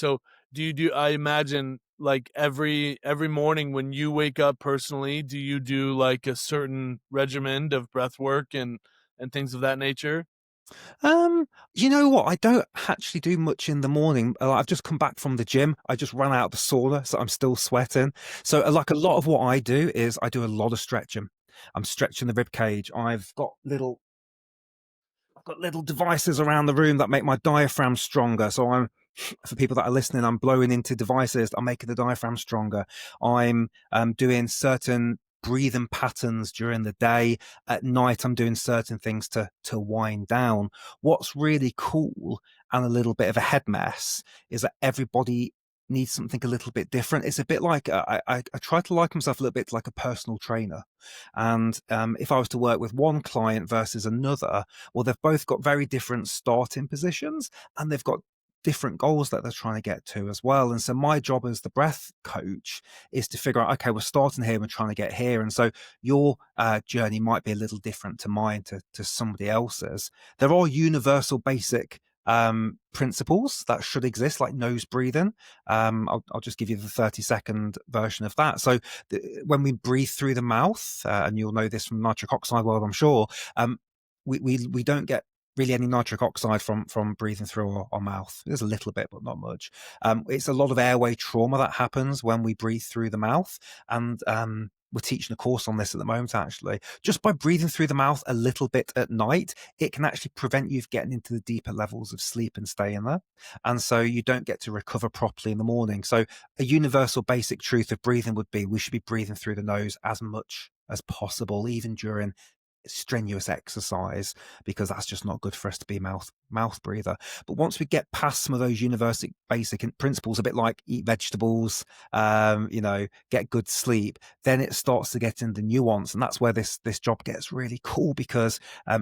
So I imagine, like, every morning when you wake up personally, do you do, like, a certain regimen of breath work and things of that nature? You know what? I don't actually do much in the morning. I've just come back from the gym. I just ran out of the sauna, so I'm still sweating. So, like a lot of what I do is I do a lot of stretching. I'm stretching the rib cage. I've got little devices around the room that make my diaphragm stronger. So I'm, for people that are listening, I'm blowing into devices that are making the diaphragm stronger. I'm doing certain breathing patterns during the day. At night, I'm doing certain things to wind down. What's really cool and a little bit of a head mess is that everybody needs something a little bit different. It's a bit like I try to like myself a little bit like a personal trainer. And if I was to work with one client versus another, well, they've both got very different starting positions and they've got different goals that they're trying to get to as well. And so my job as the breath coach is to figure out, okay, we're starting here, we're trying to get here. And so your journey might be a little different to mine, to somebody else's. There are universal basic principles that should exist, like nose breathing. I'll just give you the 30-second version of that. So when we breathe through the mouth, and you'll know this from nitric oxide world, I'm sure, we don't get really any nitric oxide from breathing through our mouth. There's a little bit, but not much. It's a lot of airway trauma that happens when we breathe through the mouth, and we're teaching a course on this at the moment, actually. Just by breathing through the mouth a little bit at night, it can actually prevent you from getting into the deeper levels of sleep and staying there. And so you don't get to recover properly in the morning. So a universal basic truth of breathing would be we should be breathing through the nose as much as possible, even during strenuous exercise, because that's just not good for us to be mouth breather. But once we get past some of those universal basic principles, a bit like eat vegetables, get good sleep, then it starts to get in the nuance, and that's where this job gets really cool, because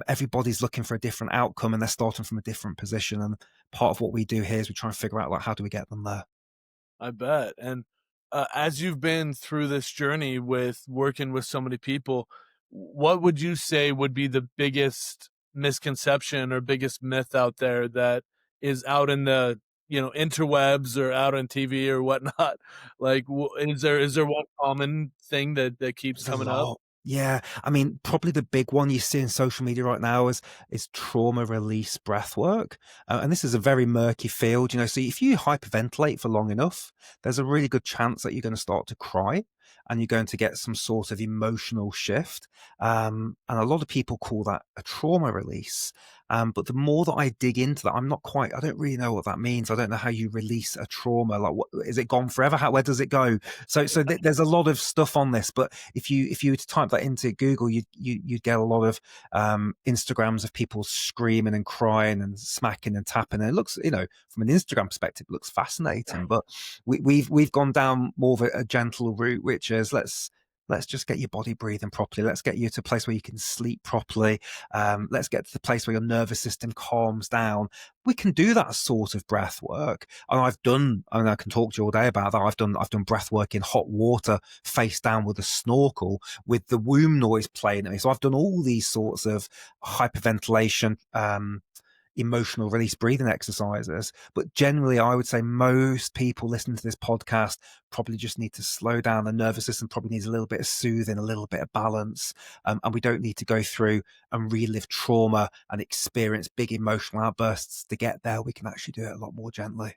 everybody's looking for a different outcome and they're starting from a different position. And part of what we do here is we try and figure out, like, how do we get them there. I bet. And as you've been through this journey with working with so many people, what would you say would be the biggest misconception or biggest myth out there that is out in the, interwebs or out on TV or whatnot? Like, is there one common thing that keeps There's a coming up? lot. Yeah. I mean, probably the big one you see in social media right now is trauma release breath work. And this is a very murky field, So if you hyperventilate for long enough, there's a really good chance that you're going to start to cry and you're going to get some sort of emotional shift. And a lot of people call that a trauma release. But the more that I dig into that, I don't really know what that means. I don't know how you release a trauma. Like, what, is it gone forever? Where does it go? So there's a lot of stuff on this, but if you were to type that into Google, you'd get a lot of Instagrams of people screaming and crying and smacking and tapping. And it looks, from an Instagram perspective, it looks fascinating. But we've gone down more of a gentle route, which is let's just get your body breathing properly. Let's get you to a place where you can sleep properly. Let's get to the place where your nervous system calms down. We can do that sort of breath work. And I can talk to you all day about that. I've done breath work in hot water, face down with a snorkel, with the womb noise playing at me. So I've done all these sorts of hyperventilation, emotional release breathing exercises. But generally, I would say most people listening to this podcast probably just need to slow down. The nervous system probably needs a little bit of soothing, a little bit of balance. And we don't need to go through and relive trauma and experience big emotional outbursts to get there. We can actually do it a lot more gently.